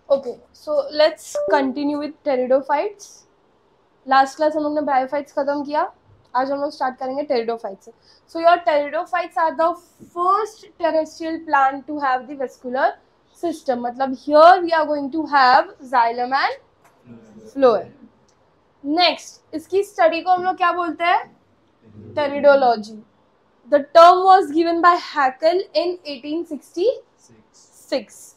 Okay, so let's continue with pteridophytes. Last class हम लोग ने ब्रायोफाइट्स खत्म किया. आज हम लोग स्टार्ट करेंगे टेरिडोफाइट्स से. So your pteridophytes are the first terrestrial plant to have the vascular system. मतलब here we are going to have xylem and phloem. Next, इसकी स्टडी को हम लोग क्या बोलते हैं? Pteridology. The term was given by Haeckel in 1866.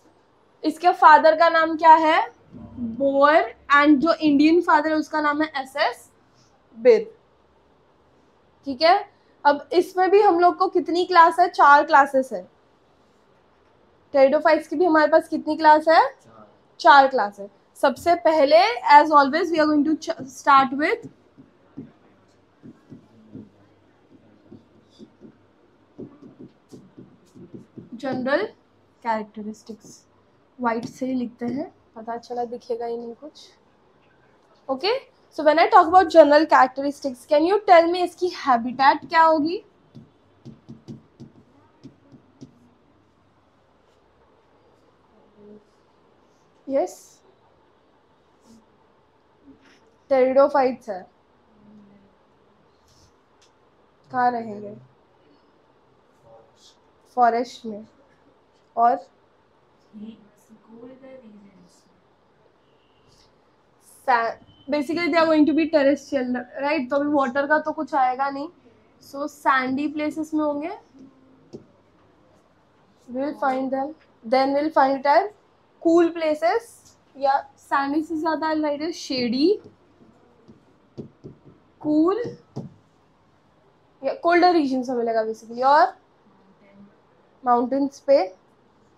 इसके father का नाम क्या है? बोअर. एंड जो इंडियन फादर है उसका नाम है एस.एस. बिर. ठीक है. अब इसमें भी हम लोग को कितनी क्लास है? 4 क्लासेस है. टेरिडोफाइट्स की भी हमारे पास कितनी क्लास है? 4 क्लास है. सबसे पहले as always we are going to start with general characteristics. White से ही लिखते हैं, पता चला दिखेगा ही नहीं कुछ. Okay, so when I talk about general characteristics, can you tell me इसकी हैबिटेट क्या होगी? यस, टेरिडोफाइट्स है. कहाँ रहेंगे? फॉरेस्ट में. और basically they are going to be terrestrial, right? तो अभी वाटर का तो कुछ आएगा नहीं. सो सैंडी प्लेसेस में होंगे. we'll find them. Then we'll find it as cool places. या सैंडी से ज्यादा लाइट है शेडी, कूल या कोल्डर रीजन से मिलेगा बेसिकली. और माउंटेन्स पे.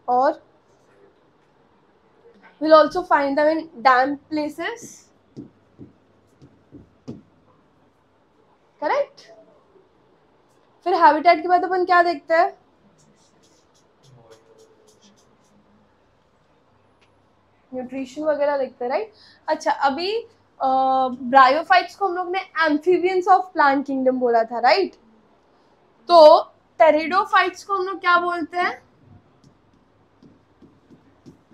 और we'll also find them in damp places. Correct. फिर हैबिटेट के बाद अपन क्या देखते हैं? न्यूट्रिशन वगैरह देखते हैं, राइट? अच्छा, अभी ब्रायोफाइट्स को हम लोग ने एम्फीबियंस ऑफ प्लांट किंगडम बोला था, राइट? तो टेरिडोफाइट्स को हम लोग क्या बोलते हैं?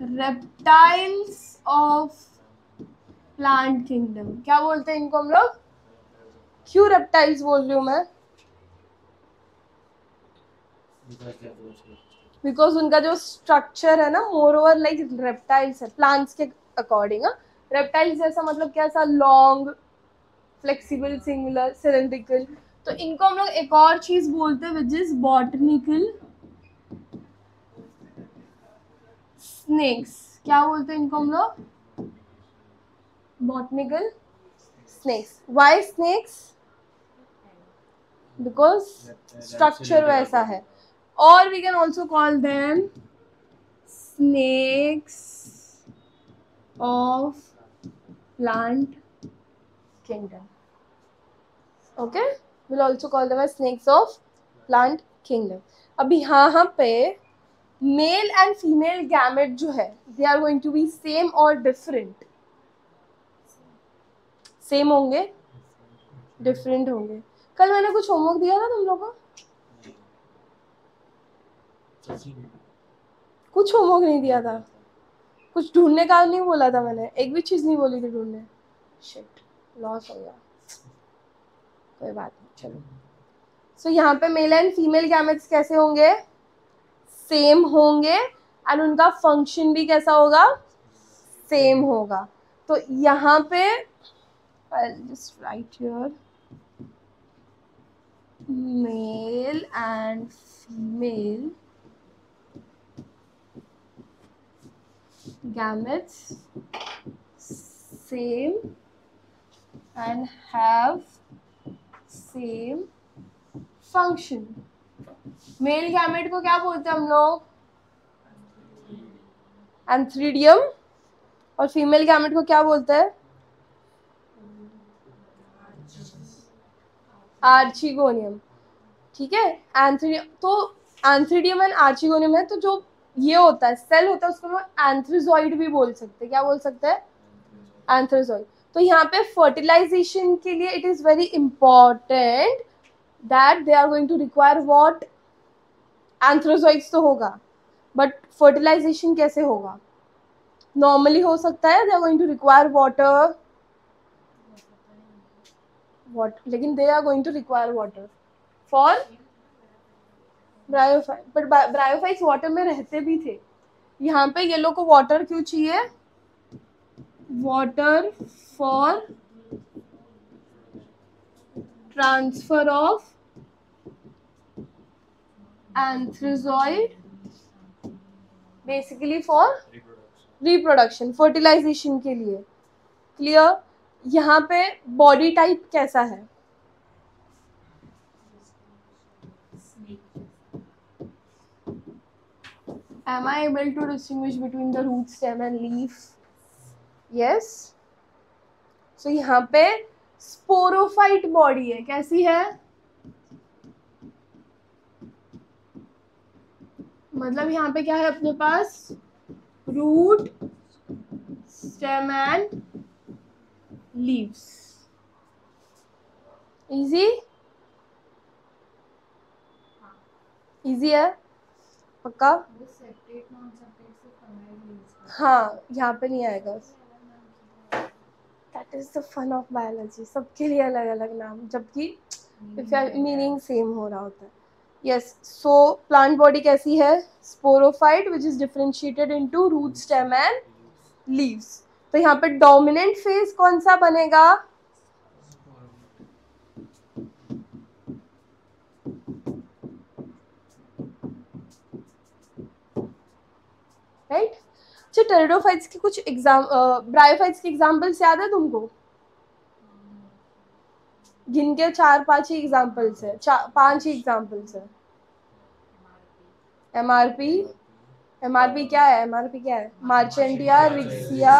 Reptiles of plant kingdom. क्या बोलते हैं इनको हम लोग? क्यों रेप्टाइल्स बोल रही हूँ मैं? बिकॉज उनका जो स्ट्रक्चर है ना, मोर ओवर लाइक रेप्टाइल्स है, प्लांट्स के अकॉर्डिंग. रेप्टाइल्स जैसा मतलब कैसा? Long, flexible, singular, cylindrical. तो इनको हम लोग एक और चीज बोलते हैं विच इज बॉटनिकल स्नेक्स. क्या बोलते हैं इनको हम लोग? Botanical snakes. Why snakes? Because structure वैसा है. और we can also call them snakes of plant kingdom. Okay, we'll also call them as snakes of plant kingdom. अब यहाँ पे मेल एंड फीमेल गैमेट जो है, they are going to be same or different? Same होंगे, different होंगे. कल मैंने कुछ होमवर्क दिया था तुम लोगों को? कुछ होमवर्क नहीं दिया था. कुछ ढूंढने का नहीं बोला था मैंने. एक भी चीज नहीं बोली थी ढूंढने. शिट, लॉस हो गया. कोई बात नहीं, चलो. सो यहाँ पे मेल एंड फीमेल गैमेट्स कैसे होंगे? सेम होंगे. एंड उनका फंक्शन भी कैसा होगा? सेम होगा. तो यहाँ पे I'll just write here male and female gametes same and have same function. Male gamete को क्या बोलते हैं हम लोग? एंथ्रीडियम. और फीमेल गैमेट को क्या बोलते हैं? आर्चिगोनियम. ठीक है. एंथ्रीडियम, तो एंथ्रीडियम एंड आर्चिगोनियम है. तो जो ये होता है सेल होता है उसको हम एंथ्रोजॉइड भी बोल सकते हैं. क्या बोल सकते हैं? एंथ्रोजॉइड. तो यहाँ पे फर्टिलाइजेशन के लिए it is very important that they are going to require what? Antherozoids तो होगा, बट फर्टिलाइजेशन कैसे होगा? नॉर्मली हो सकता है they are going to require water, लेकिन they are going to require water for bryophyte, but bryophytes water में रहते भी थे. यहाँ पे ये लोग को वाटर क्यों चाहिए? Water for transfer of antherozoid, basically for reproduction, fertilization के लिए. क्लियर? यहाँ पे बॉडी टाइप कैसा है? Am I able to distinguish between the root, stem and leaf? Yes. So यहाँ पे स्पोरोफाइट बॉडी है. कैसी है? मतलब यहाँ पे क्या है अपने पास? Root, stem and leaves. Easy? Easy है पक्का? हाँ, यहाँ पे नहीं आएगा. That is the fun of biology. सबके लिए अलग अलग नाम, जबकि मीनिंग सेम हो रहा होता है. यस. सो प्लांट बॉडी कैसी है? Sporophyte, which is differentiated into root, stem and leaves. तो यहाँ पे डोमिनेंट फेज कौन सा बनेगा? राइट. अच्छा, टेरिडोफाइट्स के कुछ ब्रायोफाइट्स के एग्जांपल्स याद है तुमको? गिन के 4-5 ही एग्जांपल्स है, 5 ही एग्जांपल्स है. एमआरपी. एमआरपी क्या है? एमआरपी क्या है? मार्चेंटिया, रिक्सिया,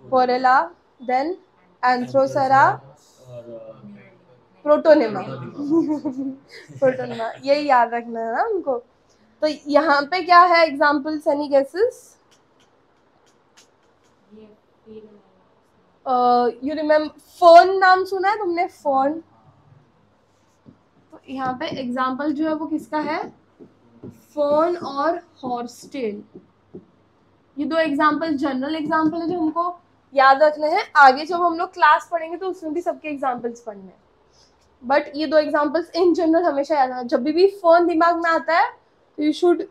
पोरेला, देन एंथ्रोसेरा, प्रोटोनिमा. प्रोटोनिमा, यही याद रखना है ना हमको. तो यहाँ पे क्या है examples? Any guesses? You remember fern? नाम सुना है तुमने? फर्न. तो यहाँ पे एग्जांपल जो है वो किसका है? फर्न और हॉर्सटेल. ये दो एग्जांपल जनरल एग्जांपल है जो हमको याद रखने हैं. आगे जब हम लोग क्लास पढ़ेंगे तो उसमें भी सबके एग्जांपल्स पढ़ने हैं, बट ये दो एग्जांपल्स इन जनरल हमेशा याद रखना. जब भी फर्न दिमाग में आता है you should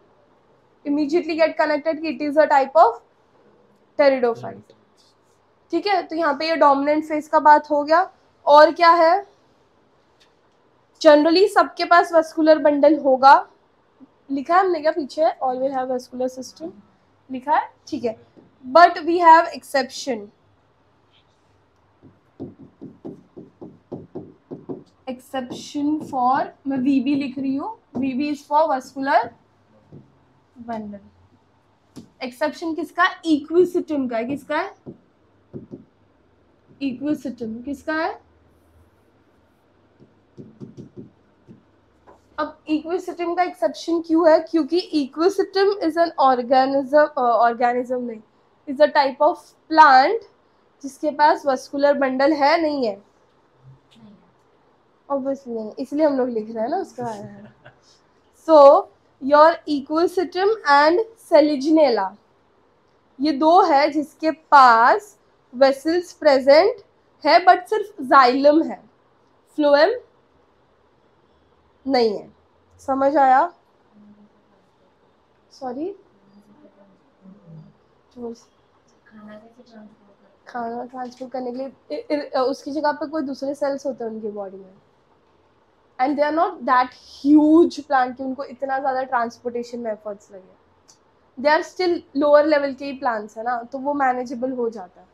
immediately get connected कि it is a type of pteridophyte. ठीक है. तो यहाँ पे ये डोमिनेंट फेज का बात हो गया. और क्या है? जनरली सबके पास वेस्कुलर बंडल होगा. लिखा है हमने क्या पीछे? All will have vascular system लिखा है. ठीक है. But we have exception. Exception for, मैं वीबी लिख रही हूँ. VB is for vascular bundle. Exception किसका? इक्विसिटम का है. किसका है? इक्विसिटम. किसका है? अब इक्विसिटम का एक्सेप्शन क्यों है? क्योंकि इक्विसिटम इज एन ऑर्गेनिज्म नहीं, is a type of plant जिसके पास वेस्कुलर बंडल है. नहीं है? ऑब्वियसली नहीं, इसलिए हम लोग लिख रहे हैं ना उसका. सो योर इक्विसिटम एंड सेलिजिनेला, ये दो है जिसके पास वेसल्स प्रेजेंट है बट सिर्फ जाइलम है, फ्लोएम नहीं है. समझ आया? सॉरी, खाना ट्रांसफर करने के लिए उसकी जगह पे कोई दूसरे सेल्स होते हैं उनकी बॉडी में. And they are not that huge plant कि उनको इतना ज़्यादा ट्रांसपोर्टेशन में एफर्ट्स लगे. They are still lower level के ही प्लांट्स है ना, तो वो मैनेजेबल हो जाता है.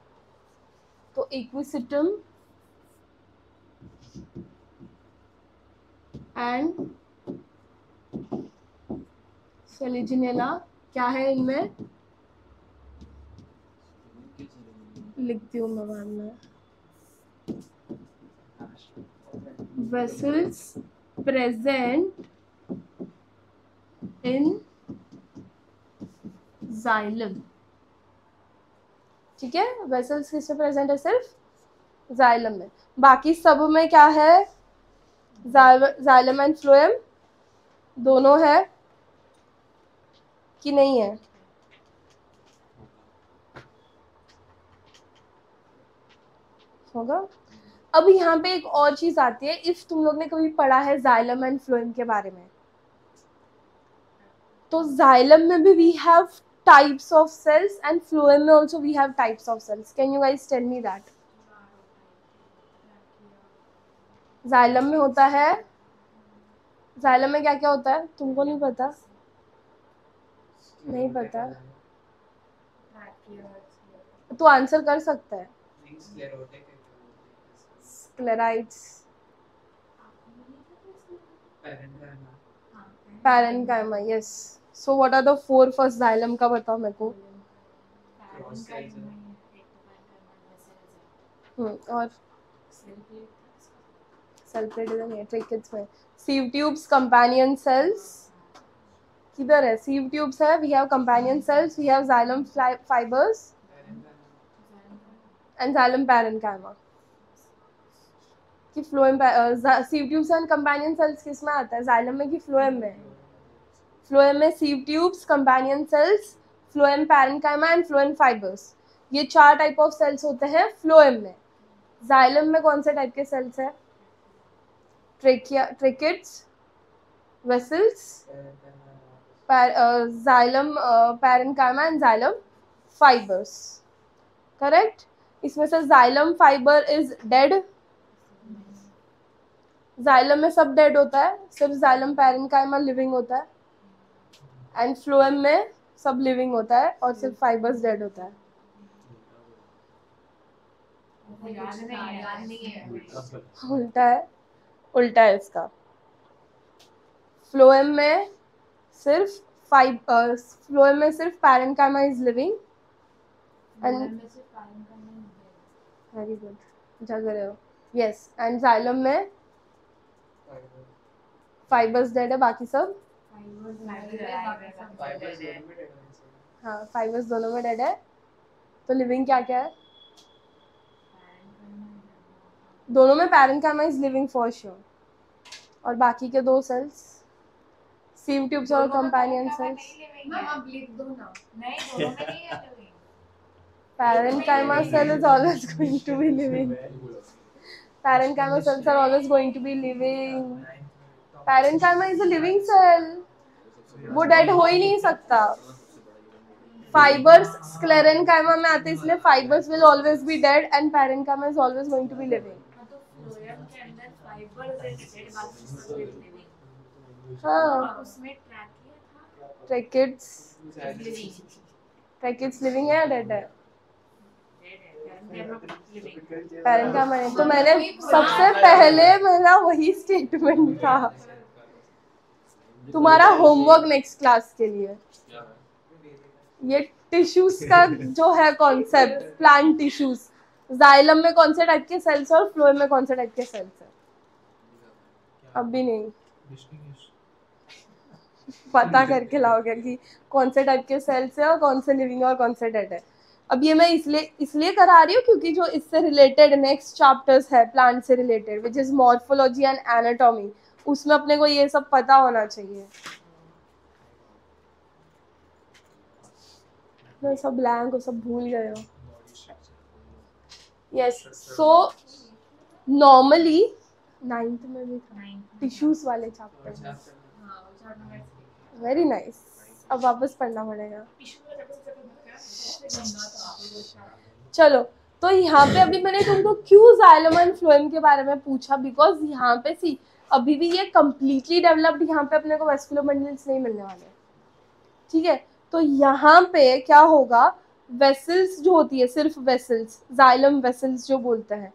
तो इक्विसिटम एंड सेलिजिनेला क्या है इनमें? लिखती हूँ मैं बाद में. vessels present in xylem. ठीक है. वेसल्स किसमें प्रेजेंट है? सिर्फ जाइलम में. बाकी सब में क्या है? जाइलम एंड फ्लोएम दोनों है कि नहीं है? होगा। अब यहाँ पे एक और चीज आती है, इफ तुम लोग ने कभी पढ़ा है जाइलम एंड फ्लोएम के बारे में, तो जाइलम में भी we have types of cells and phloem में also we have types of cells. Can you guys tell me that? Xylem में होता है, जाइलम में क्या क्या होता है तुमको नहीं पता? नहीं पता तो आंसर कर सकता है। Sclereids, parenchyma, yes. So what are the 4 first xylem का बताओ मेरे को। और सेल प्लेट इधर है, ट्रिकेट्स में सीव ट्यूब्स, कंपेनियन सेल्स किधर है? सीव ट्यूब्स है, we have companion cells, we have xylem fibres and xylem parenchyma. कि phloem, sieve tubes and companion cells किस में आता है, जाइलम में कि फ्लोएम में? फ्लोएम में sieve tubes, companion cells, phloem parenchyma and phloem fibres, ये 4 टाइप ऑफ सेल्स होते हैं फ्लोएम में। जाइलम में कौन से टाइप के सेल्स है? Trachea, tracheids, vessels, xylem parenchyma and xylem fibres. Correct. इसमें से xylem fibre is dead, xylem में सब डेड होता है, सिर्फ जाइलम पैरेन्काइमा लिविंग होता है, एंड फ्लोएम में सब लिविंग होता है और सिर्फ फाइबर्स डेड होता है। उल्टा है, उल्टा है इसका। फ्लोएम में सिर्फ फ्लोएम में सिर्फ parenchyma is living and very good जग रहे हो, यस। एंड जाइलम में फाइबर्स डेड है, बाकी सब हाँ फाइबर्स दोनों में डेड है। तो लिविंग क्या क्या है? दोनों में parenchyma is living for sure, और बाकी के 2 सेल्स सीव ट्यूब्स और companion cells. Parenchyma cell is always going to be living, parenchyma cells are always going to be living, parenchyma is a living cell, वो dead हो ही नहीं सकता। Fibres sclerenchyma में आते हैं, इसलिए fibres will always be dead and parenchyma is always going to be living. हाँ ट्रैकिट्स, ट्रैकिट्स लिविंग है या डेड है? पैरेन्काइमा नहीं, तो मैंने सबसे पहले मेरा वही स्टेटमेंट था। तुम्हारा होमवर्क नेक्स्ट क्लास के लिए, ये टिश्यूज का जो है कॉन्सेप्ट, प्लांट टिश्यूज, जाइलम में कौन से टाइप के सेल्स है और फ्लोएम में कौन से टाइप के सेल्स है? अब भी नहीं पता करके लाओगे कि कौन से टाइप के सेल्स है और कौन से लिविंग और कौन से डेड है। अब ये मैं इसलिए करा रही हूँ क्योंकि जो इससे रिलेटेड नेक्स्ट चैप्टर्स है प्लांट से related, which is morphology and anatomy, उसमें अपने को ये सब पता होना चाहिए। मैं सब ब्लैंक हो, सब भूल गए हो। यस, सो नॉर्मली 9th में भी था टिश्यूज वाले चैप्टर। वेरी नाइस, अब वापस पढ़ना पड़ेगा। चलो, तो यहाँ पे अभी मैंने तुमको क्यों जाइलम एंड फ्लोएम के बारे में पूछा, बिकॉज यहाँ पे सी अभी भी ये कम्प्लीटली डेवलप्ड, यहाँ पे अपने को वेस्कुलर बंडल्स नहीं मिलने वाले, ठीक है। तो यहाँ पे क्या होगा, वेसल्स जो होती है, सिर्फ वेसल्स, जाइलम वेसल्स जो बोलते हैं,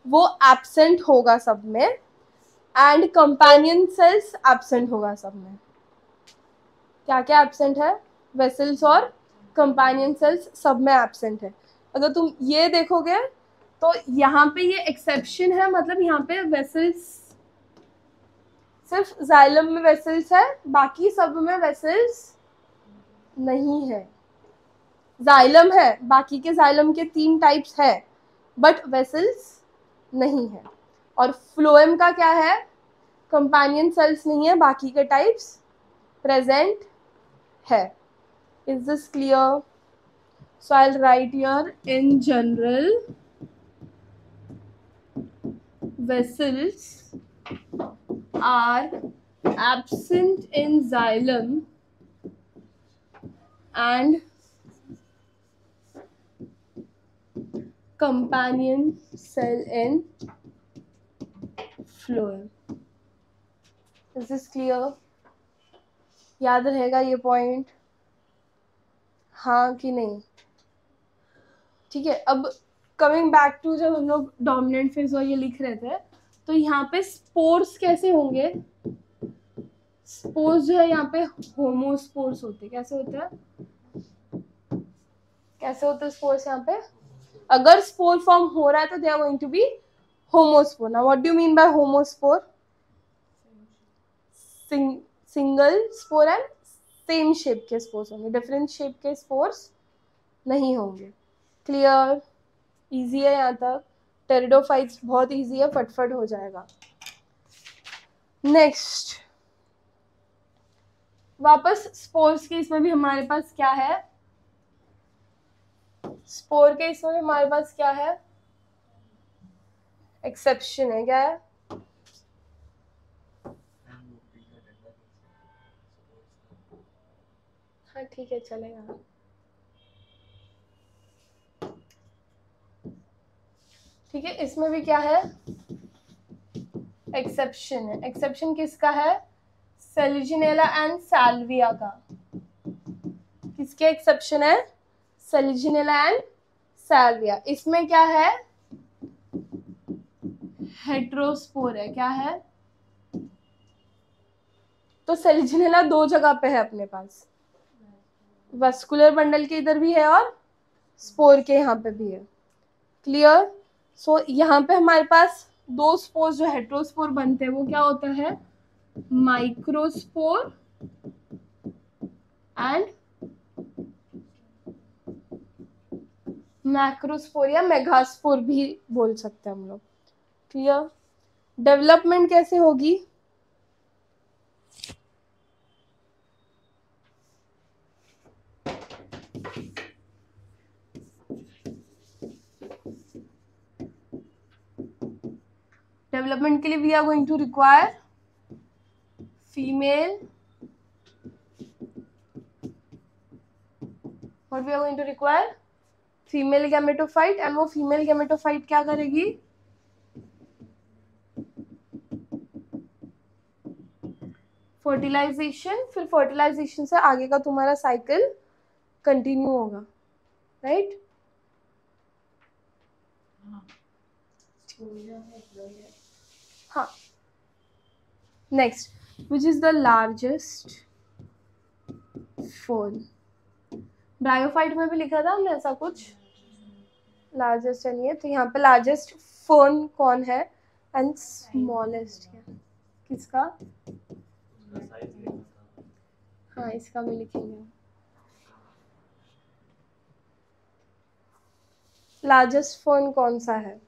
वो एब्सेंट होगा सब में, एंड कंपेनियन सेल्स एब्सेंट होगा सब में। क्या क्या एब्सेंट है? वेसल्स और कंपेनियन सेल्स सब में एब्सेंट है। अगर तुम ये देखोगे तो यहाँ पे ये एक्सेप्शन है, मतलब यहाँ पे वेसल्स, सिर्फ जाइलम में वेसल्स है, बाकी सब में वेसल्स नहीं है। जाइलम है, बाकी के जाइलम के 3 टाइप्स है, बट वेसल्स नहीं है। और फ्लोएम का क्या है? कंपेनियन सेल्स नहीं है, बाकी के टाइप्स प्रेजेंट है. Is this clear? So I will write here in general vessels are absent in xylem and companion cell in phloem. Is this clear? याद रहेगा ये पॉइंट? हाँ कि नहीं? ठीक है. अब कमिंग बैक टू जब हम लोग डोमिनेंट फेज और ये लिख रहे थे, तो यहाँ पे स्पोर्स कैसे होंगे? स्पोर्स जो है यहाँ पे होमोस्पोर्स होते. कैसे होते हैं? कैसे होते हैं स्पोर्स यहाँ पे? अगर स्पोर फॉर्म हो रहा है तो they are going to be homospore. Now what do you mean by homospore? Single spore and same shape के स्पोर्स होंगे, डिफरेंट शेप के स्पोर्स नहीं होंगे. क्लियर? इजी है यहाँ तक? टेरिडोफाइट्स बहुत इजी है, फटफट हो जाएगा. नेक्स्ट, वापस स्पोर्स के इसमें भी हमारे पास क्या है? स्पोर के इसमें हमारे पास क्या है? एक्सेप्शन है. क्या है? हाँ ठीक है, चलेगा. ठीक है, इसमें भी क्या है? एक्सेप्शन है. एक्सेप्शन किसका है? सेलिजिनेला एंड साल्विया का. किसके एक्सेप्शन है? सेलिजिनेला एंड साल्विया. इसमें क्या है? हेट्रोस्पोर है. क्या है? तो सेलिजिनेला दो जगह पे है अपने पास, वस्कुलर बंडल के इधर भी है और स्पोर के यहाँ पे भी है. क्लियर? सो यहाँ पे हमारे पास दो स्पोर जो हेट्रोस्पोर बनते हैं वो क्या होता है? माइक्रोस्पोर एंड मैक्रोस्पोर या मेगास्पोर भी बोल सकते हैं हम लोग. क्लियर? डेवलपमेंट कैसे होगी? डेवलपमेंट के लिए we are going to require female. What we are going to require? Female gametophyte. And वो फीमेल गैमेटोफाइट क्या करेगी? फर्टिलाइजेशन. फिर फर्टिलाइजेशन से आगे का तुम्हारा साइकिल कंटिन्यू होगा. राइट? हाँ. Next, which is the largest fern? Bryophyte में भी लिखा था हमने ऐसा कुछ. लार्जेस्ट है नहीं है, तो यहाँ पे लार्जेस्ट फोन कौन है एंड स्मॉलेस्ट क्या? किसका? हाँ, इसका भी लिखेंगे. लार्जेस्ट फोन कौन सा है?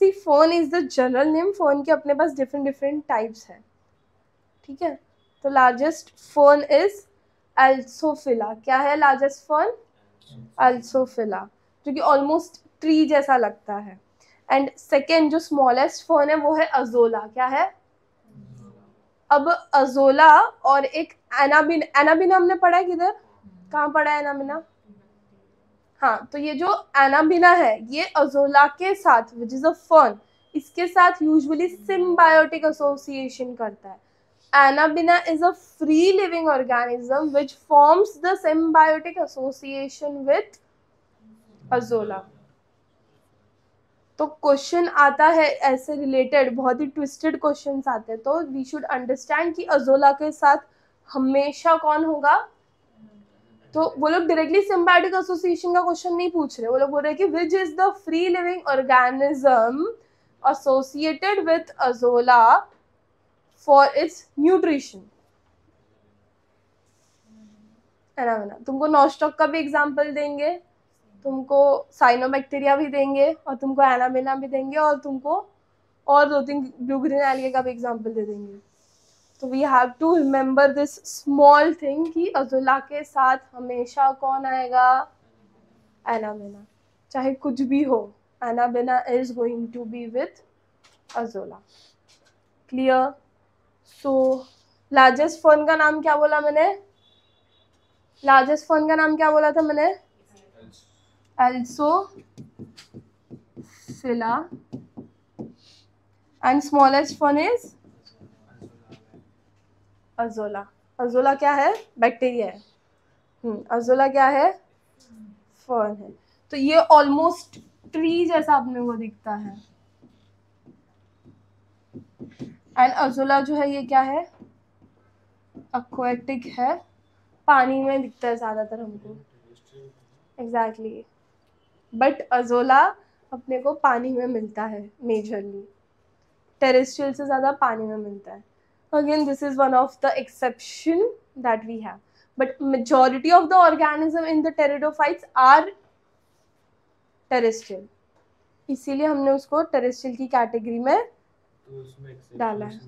See, fern is the general name. Fern के अपने पास डिफरेंट डिफरेंट टाइप्स है. ठीक है, तो लार्जेस्ट फोन इज अल्सोफिला. क्या है लार्जेस्ट फोन? अल्सोफिला, जो कि ऑलमोस्ट ट्री जैसा लगता है. एंड सेकेंड जो स्मॉलेस्ट फोन है वो है अजोला. क्या है? अब अजोला और एक एनाबिन. एनाबिना हमने पढ़ा है किधर? कहाँ पढ़ा है एनाबिना? हाँ, तो ये जो एनाबिना है ये अजोला के साथ, विच इज अ फर्न, इसके साथ यूजुअली सिम्बायोटिक एसोसिएशन करता है. Anabina is a free living organism which forms the symbiotic association with Azolla. तो क्वेश्चन आता है ऐसे रिलेटेड, बहुत ही ट्विस्टेड क्वेश्चंस आते हैं. तो वी शुड अंडरस्टैंड कि अजोला के साथ हमेशा कौन होगा. तो वो लोग डायरेक्टली सिम्बायोटिक एसोसिएशन का क्वेश्चन नहीं पूछ रहे. वो लोग बोल रहे हैं कि विच is the free living organism associated with azolla for its nutrition. है ना? तुमको नॉस्टॉक का भी एग्जाम्पल देंगे, तुमको साइनोबैक्टीरिया भी देंगे, और तुमको एनाबिना भी देंगे, और तुमको और 2-3 ब्लू ग्रीन एल्गे का भी एग्जाम्पल दे देंगे. तो we have to remember this small thing कि अज़ोला के साथ हमेशा कौन आएगा, एनाबेना, चाहे कुछ भी हो, Anabaena is going to be with Azolla. Clear? So largest fern का नाम क्या बोला मैंने? लार्जेस्ट फर्न का नाम क्या बोला था मैंने? Alsophila. And smallest fern is azolla. Azolla क्या है? बैक्टीरिया है। अज़ोला क्या है? फर्न है। तो ये ऑलमोस्ट ट्री जैसा अपने को दिखता है। एंड अज़ोला जो है ये क्या है? एक्वेटिक है, पानी में दिखता है ज्यादातर हमको। एग्जैक्टली। बट अज़ोला अपने को पानी में मिलता है मेजरली, टेरेस्ट्रियल से ज्यादा पानी में मिलता है। Again this is one of the exception that we have, but majority of the organism in the pteridophytes are terrestrial, इसीलिए हमने उसको टेरेस्ट्रियल की कैटेगरी में डाला है।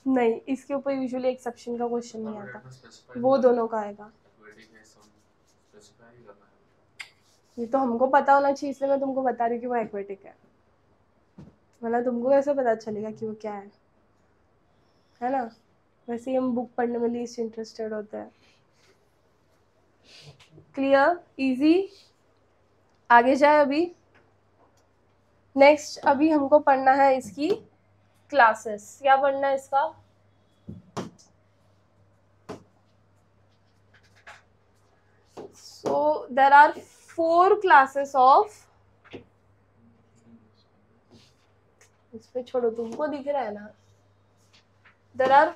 नहीं, इसके ऊपर यूजुअली एक्सेप्शन का क्वेश्चन नहीं आता, वो दोनों का आएगा। ये तो हमको पता होना चाहिए, इसलिए मैं तुमको बता रही हूँ कि वो एक्वेटिक है, मतलब तुमको कैसे पता चलेगा कि वो क्या है ना? वैसे ही हम बुक पढ़ने में लीस्ट इंटरेस्टेड होते हैं। क्लियर? इजी? आगे जाए अभी। नेक्स्ट अभी हमको पढ़ना है इसकी क्लासेस। क्या पढ़ना है इसका? So there are 4 classes of, इस पे छोड़ो, तुमको दिख रहा है ना? There are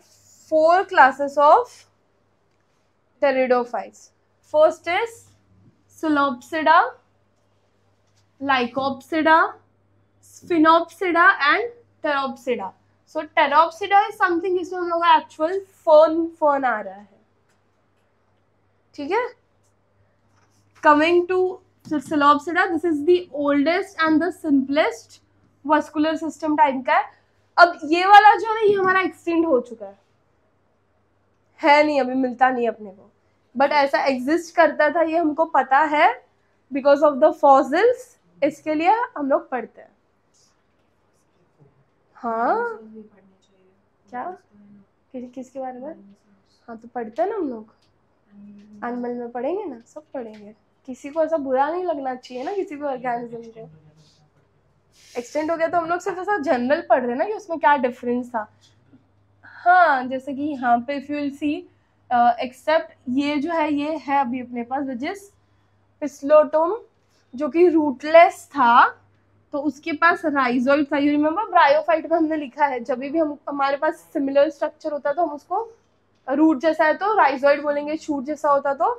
4 classes of pteridophytes. First is Psilopsida, Lycopsida, Sphenopsida and Pteropsida. So Pteropsida is something जिसमें हम लोग का actual fern आ रहा है, ठीक है? Coming to Psilopsida, this is the oldest and the simplest vascular system type का है। अब ये वाला जो है ना, ये हमारा एक्सटिंक्ट हो चुका है नहीं, अभी मिलता नहीं अपने को, बट ऐसा एग्जिस्ट करता था, ये हमको पता है बिकॉज ऑफ द फॉसिल्स, इसके लिए हम लोग पढ़ते हैं। हाँ क्या? किसके बारे में? हाँ तो पढ़ते हैं ना हम लोग, एनिमल में पढ़ेंगे ना, सब पढ़ेंगे। किसी को ऐसा बुरा नहीं लगना चाहिए ना, किसी भी ऑर्गेनिज्म को। एक्सटेंड हो गया तो हम लोग सिर्फ ऐसा जनरल पढ़ रहे हैं ना कि उसमें क्या डिफरेंस था। हाँ, जैसे कि यहाँ पे if you will see, except ये जो है, ये है अभी अपने पास विच इज पिस्लोटोम, जो कि रूटलेस था, तो उसके पास राइजोइड था। यू रिमेम्बर ब्रायोफाइट में हमने लिखा है, जब भी हम हमारे पास सिमिलर स्ट्रक्चर होता है तो हम उसको, रूट जैसा है तो राइजोइड बोलेंगे, शूट जैसा होता तो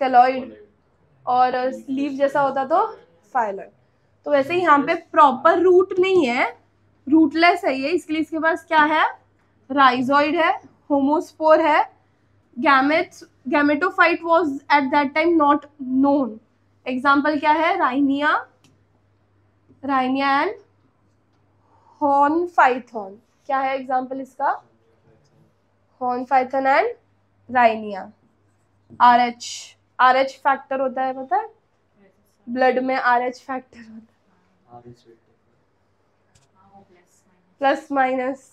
कैलॉइड, और लीफ जैसा होता तो फाइलॉइड। तो वैसे ही यहाँ पे प्रॉपर रूट नहीं है, रूटलेस है ये, इसलिए इसके पास क्या है? राइजोइड है, होमोस्पोर है, gametophyte was at that time not known. Example क्या है? Rhynia and horneophyton. क्या है एग्जाम्पल इसका? Horneophyton and rhynia. RH factor होता है, पता है? ब्लड में RH फैक्टर होता है, प्लस माइनस,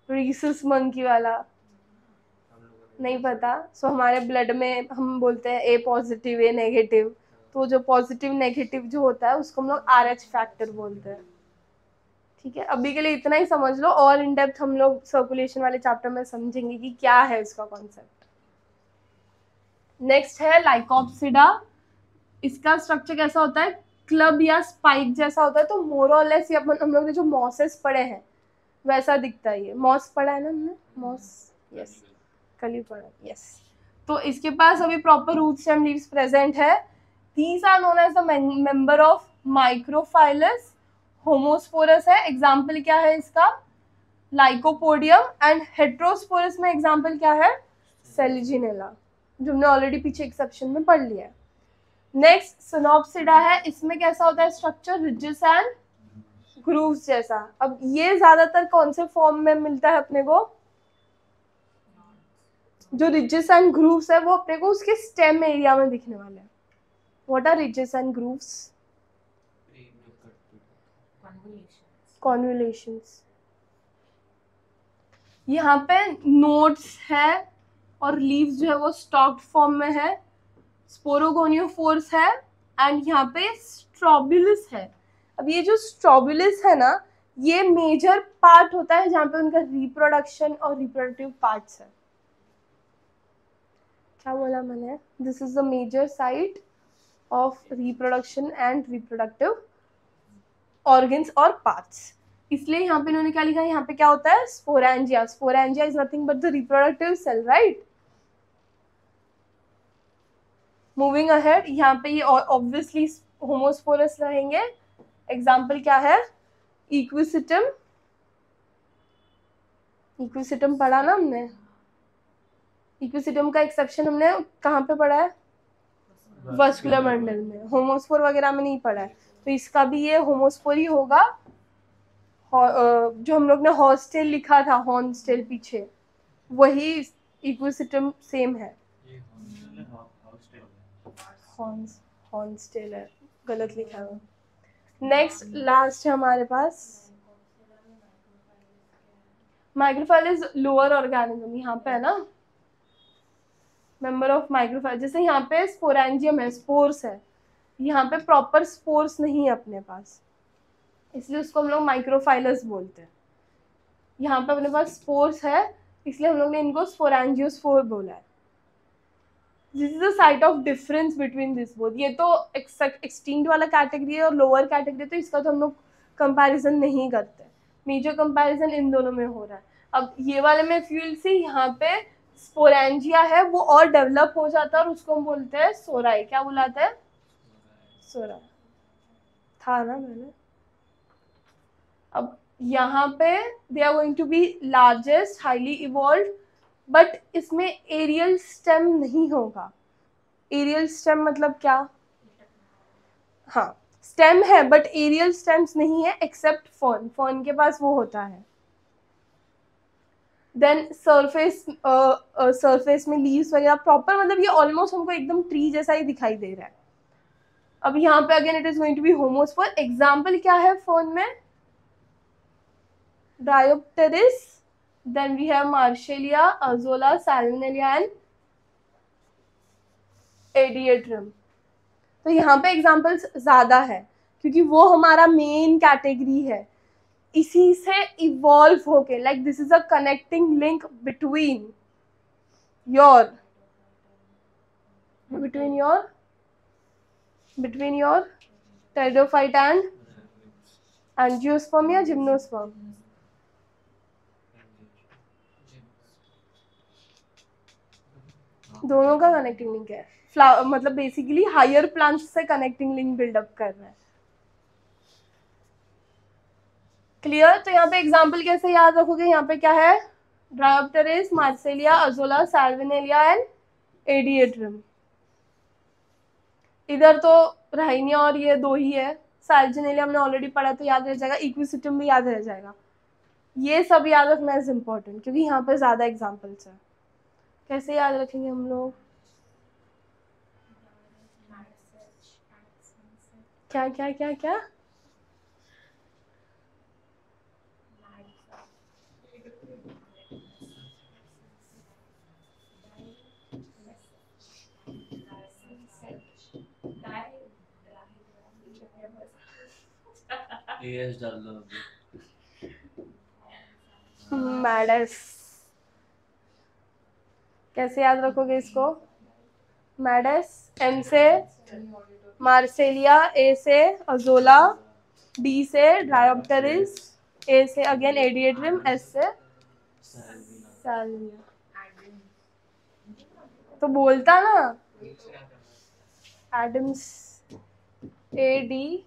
रीसस मंकी वाला नहीं पता? सो हमारे ब्लड में हम बोलते हैं A पॉजिटिव A नेगेटिव, तो जो पॉजिटिव नेगेटिव जो होता है उसको हम लोग RH फैक्टर बोलते हैं। ठीक है, अभी के लिए इतना ही समझ लो, और इन डेप्थ हम लोग सर्कुलेशन वाले चैप्टर में समझेंगे कि क्या है इसका कॉन्सेप्ट। नेक्स्ट है लाइकोप्सिडा। इसका स्ट्रक्चर कैसा होता है? क्लब या स्पाइक जैसा होता है, तो मोर और लेस ये हम लोग ने जो मॉसेस पढ़े हैं वैसा दिखता है। ये मॉस पढ़ा है ना हमने? मॉस, यस, कल ही पढ़ा, यस। तो इसके पास अभी proper root stem leaves present है। These are known as the member of microphyllous. Homosporous है, एग्जाम्पल क्या है इसका? लाइकोपोडियम। एंड हेट्रोस्पोरस में एग्जाम्पल क्या है? सेलिजिनेला, जो हमने ऑलरेडी पीछे एक्सेप्शन में पढ़ लिया है। नेक्स्ट सिनोप्सिडा है, इसमें कैसा होता है स्ट्रक्चर? रिजिस एंड ग्रूव्स जैसा। अब ये ज्यादातर कौन से फॉर्म में मिलता है अपने को? जो रिजेस एंड ग्रूव्स है वो अपने को उसके स्टेम एरिया में दिखने वाले हैं। What are ridges and grooves? Convolutions. यहाँ पे नोड्स है और लीव्स जो है वो स्टॉक्ड फॉर्म में है, स्पोरोगोनियोफोर्स है एंड यहाँ पे स्ट्रोबिलस है। अब ये जो स्ट्रोबिलस है ना, ये मेजर पार्ट होता है जहाँ पे उनका रिप्रोडक्शन और रिप्रोडक्टिव पार्ट्स है। क्या बोला मैंने? This is the major site of reproduction and reproductive organs और पार्ट्स। इसलिए यहाँ पे इन्होंने क्या लिखा है, यहाँ पे क्या होता है? Sporangia. Sporangia is nothing but the reproductive cell, right? Moving ahead, यहाँ पे ये ऑब्वियसली होमोस्पोरस रहेंगे। एग्जाम्पल क्या है? इक्विसिटम। इक्विसिटम पढ़ा ना हमने? इक्विसिटम का एक्सेप्शन हमने कहाँ पे पढ़ा है? वस्कुलर मंडल में। होमोस्पोर वगैरह में नहीं पढ़ा है, तो इसका भी ये होमोस्पोर ही होगा। जो हम लोग ने हॉस्टेल लिखा था, हॉर्नस्टेल पीछे, वही इक्विसिटम सेम है। हॉर्नस्टेल है, गलत लिखा है। नेक्स्ट लास्ट है हमारे पास माइक्रोफाइल इज लोअर ऑर्गेनिज्म। यहाँ पे है ना मेंबर ऑफ माइक्रोफाइल। जैसे यहाँ पे स्पोरेंजियम है, स्पोर्स है, यहाँ पे प्रॉपर स्पोर्स नहीं है अपने पास, इसलिए उसको हम लोग माइक्रोफाइलस बोलते हैं। यहाँ पे अपने पास स्पोर्स है, इसलिए हम लोग ने इनको स्पोरेंजियोस्पोर बोला है। This is the site of difference between this both. ये तो एक्सटिंक्ट वाला कैटेगरी है और लोअर कैटेगरी, तो इसका तो हम लोग कंपैरिजन नहीं करते। मेजर कंपैरिजन इन दोनों में हो रहा है। अब ये वाले में फ्यूल से यहाँ पे स्पोरेंजिया है, वो और डेवलप हो जाता है और उसको हम बोलते हैं सोराई। क्या बुलाते हैं? सोराई। था ना मैंने? अब यहाँ पे they are going to be largest, highly evolve, but इसमें एरियल स्टेम नहीं होगा। एरियल स्टेम मतलब क्या? हाँ, स्टेम है बट एरियल स्टेम्स नहीं है एक्सेप्ट फर्न। फर्न के पास वो होता है। देन सरफेस में लीव्स वगैरह प्रॉपर, मतलब ये ऑलमोस्ट हमको एकदम ट्री जैसा ही दिखाई दे रहा है। अब यहाँ पे again it is going to be homospore. Example क्या है फर्न में? Diopteris, then we have Marshallea, Azolla, Salmonella and Adiatrium। तो यहाँ पे एग्जाम्पल्स ज्यादा है क्योंकि वो हमारा मेन कैटेगरी है। इसी से इवॉल्व होके, like this is a connecting link between your pteridophyte and angiosperm या जिम्नोस्पर्म। दोनों का कनेक्टिंग लिंक है। मतलब बेसिकली हायर प्लांट्स से कनेक्टिंग लिंक बिल्डअप कर रहा है। क्लियर? तो यहाँ पे एग्जांपल कैसे याद रखोगे? यहाँ पे क्या है? Dryopteris, marsilea, azolla, salvinia and adiantum. इधर तो राइनिया और ये दो ही है। साल्विनेलिया हमने ऑलरेडी पढ़ा तो याद रह जाएगा। इक्विसिटम भी याद रह जाएगा। ये सब याद रखना इज इम्पोर्टेंट क्योंकि यहाँ पे ज्यादा एग्जाम्पल्स है। कैसे याद रखेंगे हम लोग? क्या क्या क्या क्या? मैडस। कैसे याद रखोगे इसको? मैडस, एम से मार्सेलिया, ए से अजोला, डी से ड्रायोप्टेरिस, ए से अगेन एडिएट्रियम, एस से साल्विया। तो बोलता ना Adams, A D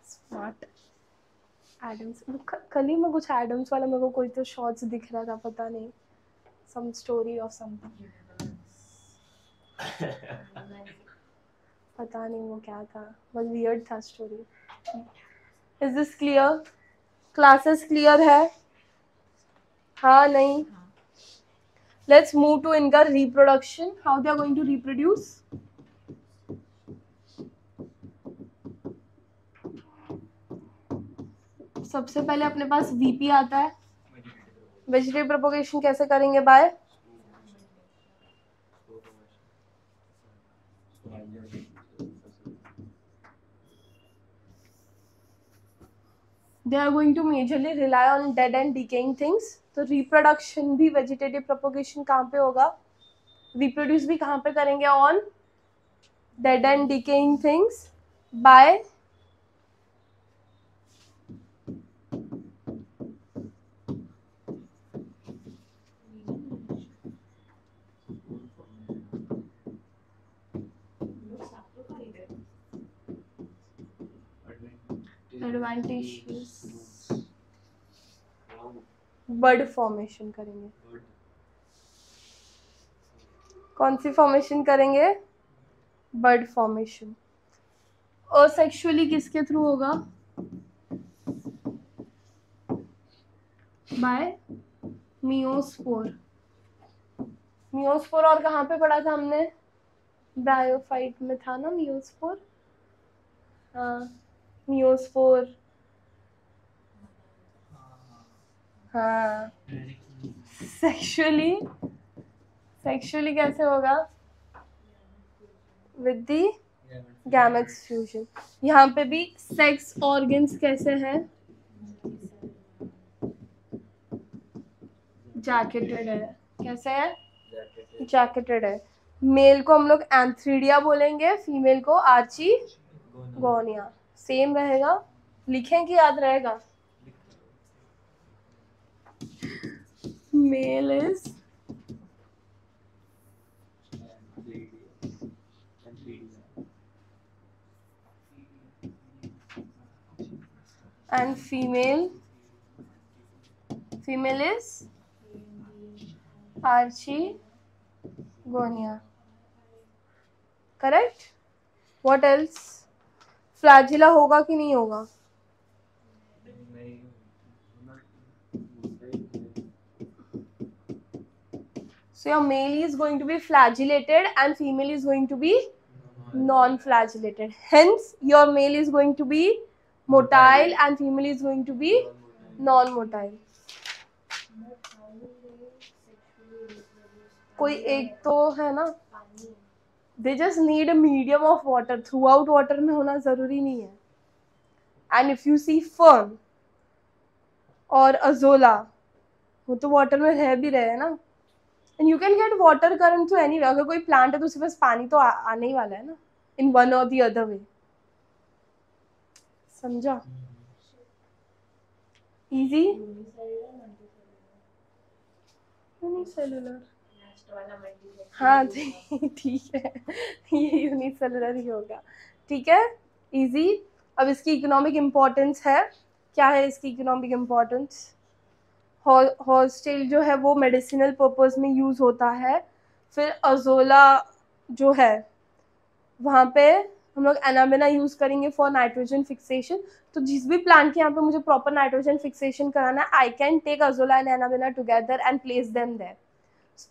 smart Adams. कल ही मैं कुछ एडम्स वाला, मेरे को कोई तो शॉर्ट्स दिख रहा था, पता नहीं, सम स्टोरी ऑफ समथिंग, पता नहीं वो क्या था, बस वियर्ड था story. Is this clear? Classes clear है? हाँ नहीं? लेट्स मूव टू इनका reproduction. How they are going to reproduce. सबसे पहले अपने पास वीपी आता है. वेजिटेटिव प्रोपोगेशन कैसे करेंगे? By they are going to majorly rely on dead and decaying things. तो रिप्रोडक्शन भी वेजिटेटिव प्रोपोगेशन कहाँ पे होगा? रिप्रोड्यूस भी कहाँ पे करेंगे? On dead and decaying things by adventitious bud formation करेंगे. कौन सी फॉर्मेशन करेंगे? Bud formation. असेक्सुअली किसके थ्रू होगा? बाय मियोस्पोर. मियोस्पोर और कहाँ पे पढ़ा था हमने? ब्रायोफाइट में था ना मियोस्पोर. हाँ मियोस्पोर. हाँ सेक्सुअली कैसे होगा? With the gametes fusion. यहाँ पे भी सेक्स ऑर्गन्स कैसे हैं? जैकेटेड है. कैसे है? जैकेटेड है. मेल को हम लोग एंथ्रीडिया बोलेंगे, फीमेल को आर्चिगोनिया. सेम रहेगा. लिखें कि याद रहेगा? Male is and female is Archegonia. Correct? What else? Flagella होगा कि नहीं होगा? So your male is going to be flagellated and female is going to be non-flagellated. Hence your male is going to be motile and female is going to be non-motile. कोई एक तो है ना. They just need a medium of water. Throughout water में होना जरूरी नहीं है. And if you see fern और azolla, वो तो water में रह भी रहे हैं ना. And you can get water current through anywhere. अगर कोई plant है तो उसके पास पानी तो आने ही वाला है ना. In one or the other way. समझा? Easy? यूनिसेलुलर. हाँ ठीक है, ये यूनिसेलुलर ही होगा. ठीक है, इजी. अब इसकी इकोनॉमिक इम्पोर्टेंस है. क्या है इसकी इकोनॉमिक इम्पोर्टेंस? हॉर्सटेल जो है वो मेडिसिनल पर्पस में यूज़ होता है. फिर अजोला जो है वहाँ पे हम लोग एनाबेना यूज़ करेंगे फॉर नाइट्रोजन फिक्सेशन. तो जिस भी प्लांट के यहाँ पे मुझे प्रॉपर नाइट्रोजन फिक्सेशन कराना है, I can take Azolla and Anabaena together and place them there.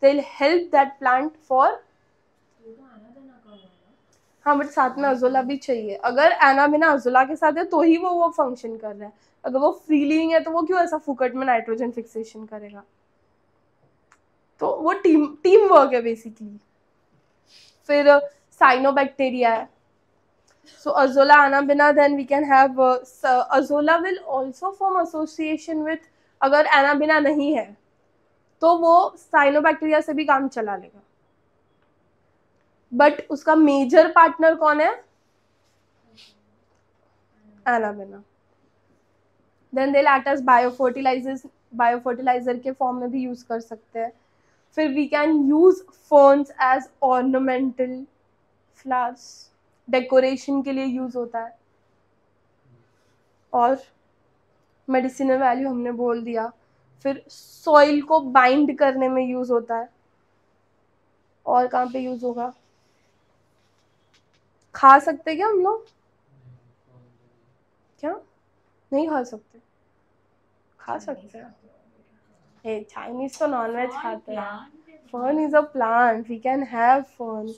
They'll help that plant for. हाँ बट साथ में अजोला भी चाहिए. अगर एनाबेना अजोला के साथ है तो ही वो फंक्शन कर रहा है. अगर वो फ्री लिविंग है तो वो क्यों ऐसा फुकट में नाइट्रोजन फिक्सेशन करेगा? तो वो टीम वर्क है बेसिकली. फिर साइनोबैक्टीरिया है. So Azolla Anabaena, then we can have Azolla will also form association with. अगर Anabaena नहीं है तो वो साइनोबैक्टीरिया से भी काम चला लेगा. बट उसका मेजर पार्टनर कौन है? Anabaena. Then they act as biofertilizer के फॉर्म में भी यूज कर सकते हैं. फिर we can use ferns as ornamental flowers. Decoration के लिए यूज होता है. और मेडिसिनल वैल्यू हमने बोल दिया. फिर सॉइल को बाइंड करने में यूज होता है. और कहाँ पे यूज होगा? खा सकते क्या हम लोग? क्या नहीं खा सकते? खा सकते हैं। चाइनीज तो नॉनवेज खाते हैं। Fern is a plant, we can have fern.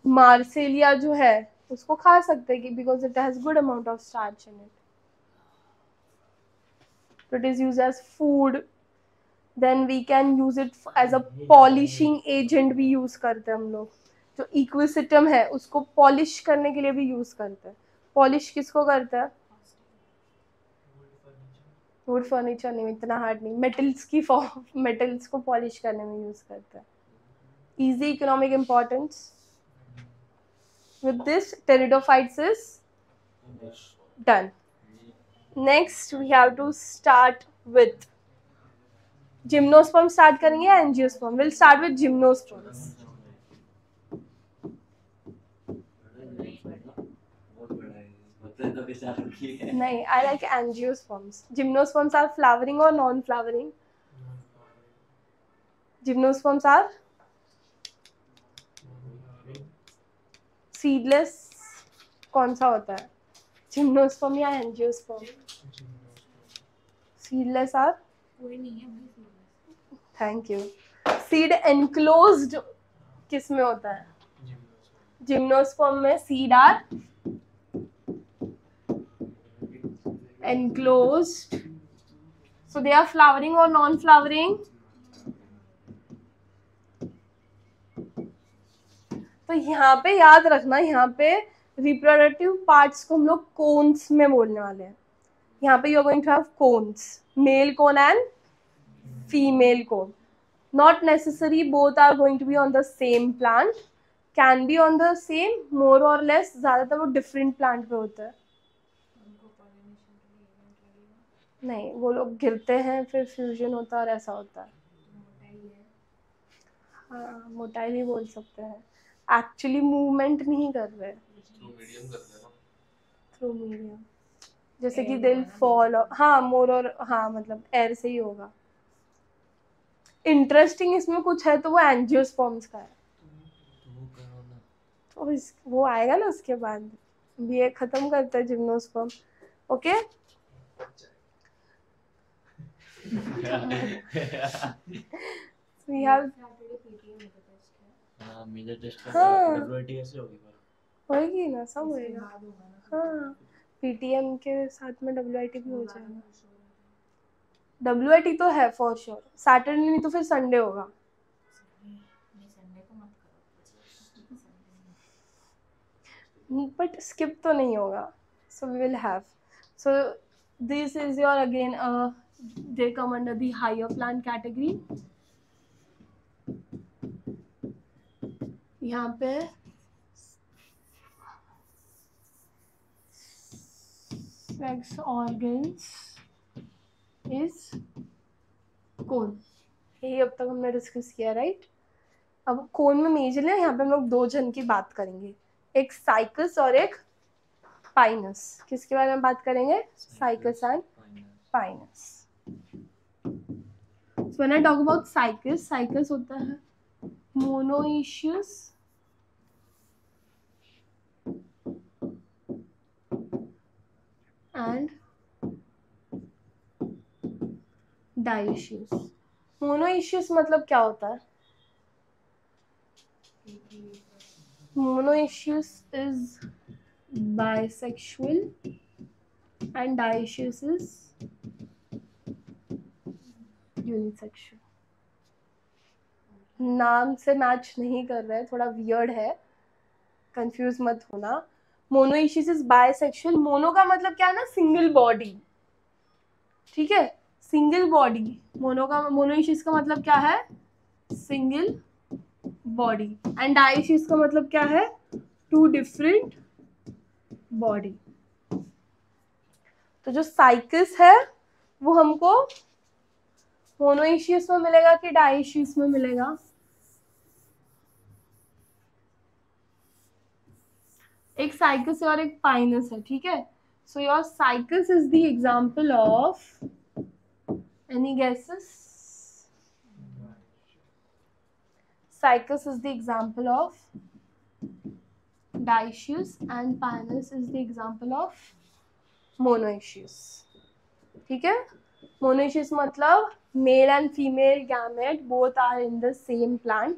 Marsilea जो है उसको खा सकते हैं because it has good amount of starch in it, it is use as food. Then we can use it as a polishing agent भी use करते हैं हम लोग। जो इक्विसिटम है उसको पॉलिश करने के लिए भी यूज करते हैं। पॉलिश किसको करता है? वुड फर्नीचर नहीं, इतना हार्ड नहीं, मेटल्स की फॉर्म, मेटल्स को पॉलिश करने में यूज करते हैं। Easy economic importance. With this, pteridophytes is done. Next, we have to start with gymnosperm. Start करेंगे या angiosperm? We'll start with gymnosperms. नहीं, I like angiosperms. Gymnosperms are flowering or non-flowering? Gymnosperms are seedless. कौन सा होता है? Gymnosperm या angiosperm? Seedless are? कोई नहीं है भाई। Thank you. Seed enclosed किस में होता है? जिम्नोस्पर्म में seed are enclosed, so they are flowering or non-flowering? तो यहाँ पे याद रखना, यहाँ पे रिप्रोडक्टिव पार्ट्स को हम लोग कोन्स में बोलने वाले हैं। यहाँ पे you are going to have cones, male cone and female cone. Not necessary both are going to be on the same plant, can be on the same, more or less, ज्यादातर वो different plant पे होता है। नहीं, वो लोग गिरते हैं फिर फ्यूजन होता है और ऐसा होता है। हाँ, मोटाई भी बोल सकते हैं। एक्चुअली मूवमेंट नहीं कर रहे, थ्रू मीडियम, जैसे कि दिल फॉल, हाँ मोर और हाँ मतलब एयर से ही होगा। इंटरेस्टिंग इसमें कुछ है तो वो एंजियोस्पर्म्स का है, तो वो आएगा ना उसके बाद। ये खत्म करते हैं जिम्नोस्पर्म। ओके, वी हैव होएगी ना, सब होएगा। हाँ, पीटीएम के साथ में WIT भी हो जाएगा। WIT तो है फॉर श्योर, सैटरडे नहीं तो फिर संडे होगा। बट स्किप तो नहीं होगा, so we will have. So this is your again they come under the higher plant category. यहाँ पे sex organs is cone, यही अब तक हमने डिस्कस किया, राइट? अब कोन में मेजरली यहाँ पे हम लोग दो जन की बात करेंगे, एक साइकस और एक पाइनस। किसके बारे में बात करेंगे? Cycas and Pinus. So when I talk about cycas, cycas होता है मोनोइशियस एंड डाइशियस। मोनोइशियस मतलब क्या होता है? Monoecious is bisexual and dioecious is unisexual. नाम से मैच नहीं कर रहा है, थोड़ा वियर्ड है, कंफ्यूज मत होना। Monoecious is bisexual. मोनो का मतलब क्या है ना, सिंगल बॉडी, ठीक है, सिंगल बॉडी। मोनोइशियस का मतलब क्या है? Single body. एंड डाइशियस का मतलब क्या है? Two different body. तो जो साइकस है वो हमको मोनोइशियस में मिलेगा कि डाइशियस में मिलेगा? एक साइकस है और एक पाइनस है, ठीक है। So your cycas is the example of, any guesses? Cycas is the example of dioecious and pinus is the example of monoecious. ठीक है, monoecious मतलब male and female gamete both are in the same plant.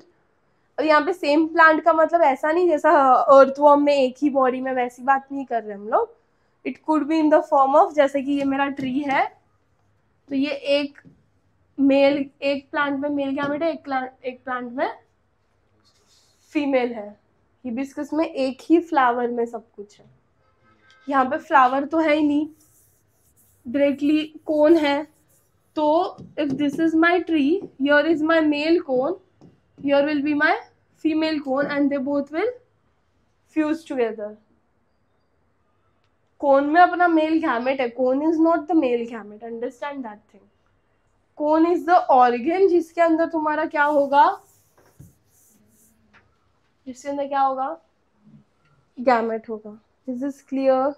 और यहाँ पे same plant का मतलब ऐसा नहीं जैसा अर्थवर्म में एक ही बॉडी में, वैसी बात नहीं कर रहे हम लोग. It could be in the form of, जैसे कि ये मेरा ट्री है तो ये एक प्लांट में मेल गैमेट है, एक प्लांट में फीमेल है. हिबिस्कस में एक ही फ्लावर में सब कुछ है. यहाँ पे फ्लावर तो है ही नहीं, डायरेक्टली कोन है. तो if this is my tree, here is my male cone, here will be my female cone and they both will fuse together. Cone में अपना मेल गैमेट है, cone is not the male gamete, understand that thing. Cone is the organ जिसके अंदर तुम्हारा क्या होगा, जिसके अंदर क्या होगा, गैमेट होगा. Is this clear?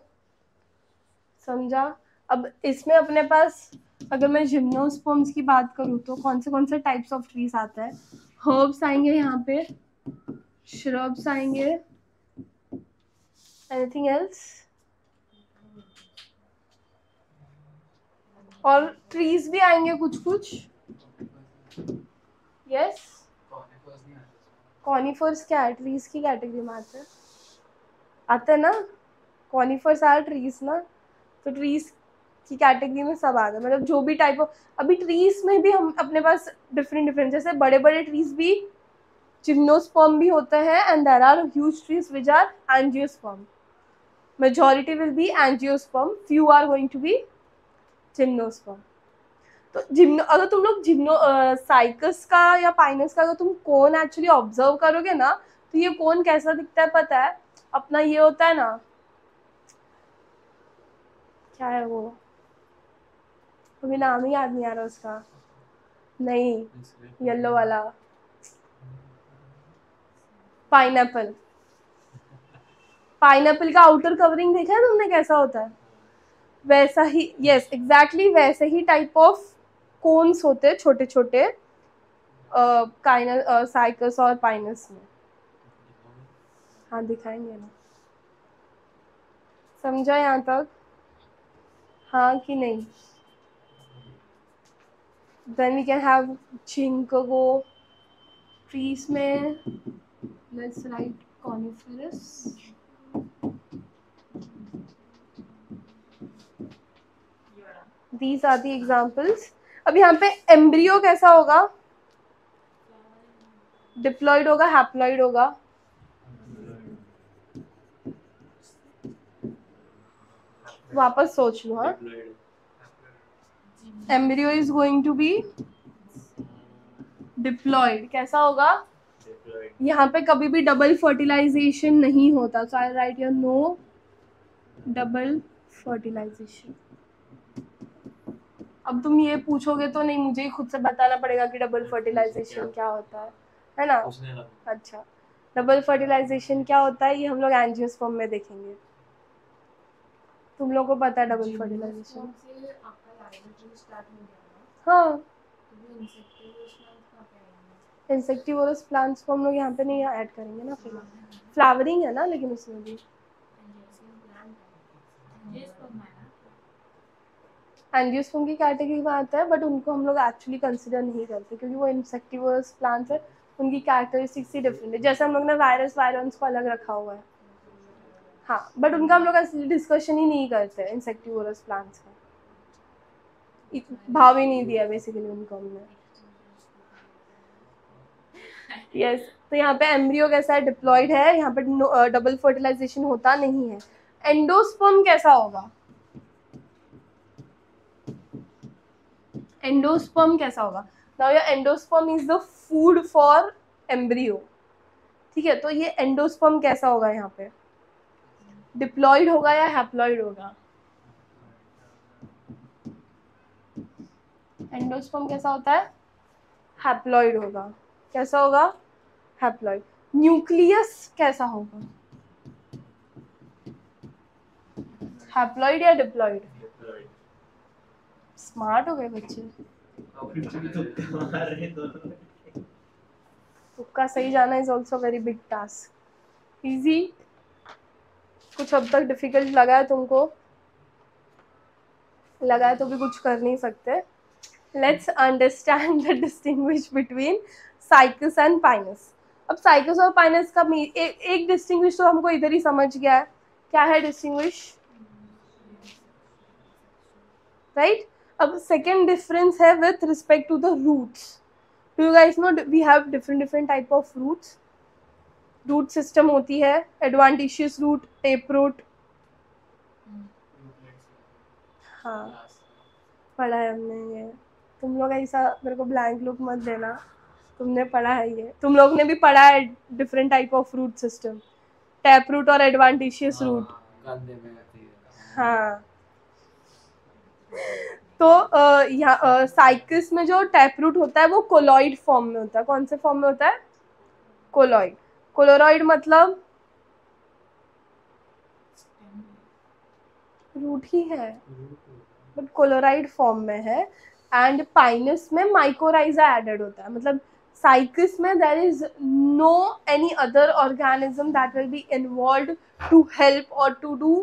समझा? अब इसमें अपने पास अगर मैं जिम्नोस्पर्म्स की बात करूँ तो कौन से टाइप्स ऑफ ट्रीज आता है. हर्ब्स आएंगे यहाँ पे, श्रब्स आएंगे, एनीथिंग एल्स, और ट्रीज भी आएंगे कुछ. यस, कॉनिफर्स क्या है, ट्रीज की कैटेगरी में आता है ना. कॉनिफर्स आर ट्रीज ना, तो ट्रीज की कैटेगरी में सब आ गए. मतलब जो भी टाइप ऑफ, अभी ट्रीज में भी हम अपने पास डिफरेंट जैसे बड़े बड़े ट्रीज भी जिम्नोस्पर्म भी होते हैं and there are huge trees which are angiosperm. Majority will be angiosperm, few are going to be gymnosperm. तो अगर तुम लोग साइकस का या पाइनस का अगर तुम कोन एक्चुअली ऑब्जर्व करोगे ना, तो ये कोन कैसा दिखता है पता है? अपना ये होता है ना, क्या है वो, अभी नाम ही याद नहीं आ रहा उसका. नहीं, येलो वाला, पाइनएप्पल. पाइनएप्पल का आउटर कवरिंग देखा है तुमने कैसा होता है? वैसा ही, यस एग्जैक्टली वैसे ही टाइप ऑफ कोन्स होते हैं छोटे छोटे साइकस और पाइनस में. हाँ दिखाएंगे ना. समझा यहाँ तक? हाँ कि नहीं? Then we can have ginkgo trees में. Let's write coniferous. These are the examples. अब यहाँ पे एम्ब्रियो कैसा होगा? डिप्लॉइड होगा, हैप्लॉइड होगा? वापस सोच लो. हाँ, embryo is going to be diploid. कैसा होगा? यहाँ पे कभी भी डबल फर्टिलाइजेशन नहीं होता. So I write your no double fertilization. अब तुम ये पूछोगे तो नहीं, मुझे खुद से बताना पड़ेगा कि डबल फर्टिलाइजेशन क्या होता है ना? अच्छा, डबल फर्टिलाइजेशन क्या होता है ये हम लोग एंजियोस्पर्म में देखेंगे. तुम लोगों को पता है डबल फर्टिलाइजेशन? हाँ, इंसेक्टिवोरस प्लांट्स को हम लोग यहाँ पे नहीं ऐड करेंगे ना फिलहाल. फ्लावरिंग है ना, लेकिन उसमें भी एंजियोस्पर्म की कैटेगरी में आता है, बट उनको हम लोग एक्चुअली कंसिडर नहीं करते क्योंकि वो इंसेक्टिवोरस प्लांट्स है. उनकी कैरेक्टरिस्टिक्स ही डिफरेंट है. जैसे हम लोग ने वायरस को अलग रखा हुआ है. हाँ, बट उनका हम लोग डिस्कशन ही नहीं करते इंसेक्टिवोरस प्लांट्स का. भाव ही नहीं दिया बेसिकली उनको हमने. यस, तो यहाँ पे एम्ब्रियो कैसा है? डिप्लॉइड है. यहाँ पे डबल फर्टिलाइजेशन होता नहीं है. एंडोस्पर्म कैसा होगा? एंडोस्पर्म कैसा होगा? Now your endosperm is the food for embryo. ठीक है, तो ये एंडोस्पर्म कैसा होगा? यहाँ पे डिप्लॉइड होगा या हैप्लॉइड होगा? एंडोस्पर्म कैसा होता है? हैप्लॉइड होगा. कैसा होगा? हैप्लॉइड. न्यूक्लियस कैसा होगा? हैप्लॉइड या डिप्लॉइड? स्मार्ट हो गए बच्चे. तुक्का सही जाना is also very big task. Easy. कुछ अब तक डिफिकल्ट लगा है तुमको? लगा है तो भी कुछ कर नहीं सकते. Let's understand the distinguish between cycas and Pinus. अब साइकस और पाइनस का एक डिस्टिंग्विश तो हमको इधर ही समझ गया है. क्या है डिस्टिंग्विश? राइट. अब सेकेंड डिफरेंस है with respect to the roots. Do you guys know we have different type of roots. Root system होती है एडवांटिशियस रूट, टेप रूट. हाँ पढ़ा है हमने ये. तुम लोग ऐसा मेरे को ब्लैंक लुक मत देना, तुमने पढ़ा है ये. तुम लोग ने भी पढ़ा है different type of root system, tap root और एडवांटिशियस रूट. हाँ. तो यहाँ साइकिस में जो टैप रूट होता है वो कोलॉइड फॉर्म में होता है. कौन से फॉर्म में होता है? कोलॉइड. कोलोरॉइड मतलब रूट ही है बट कोलोराइड फॉर्म में है. एंड पाइनस में माइकोराइजा एडेड होता है. मतलब साइकिस में there is no any other organism that will be involved to help और टू डू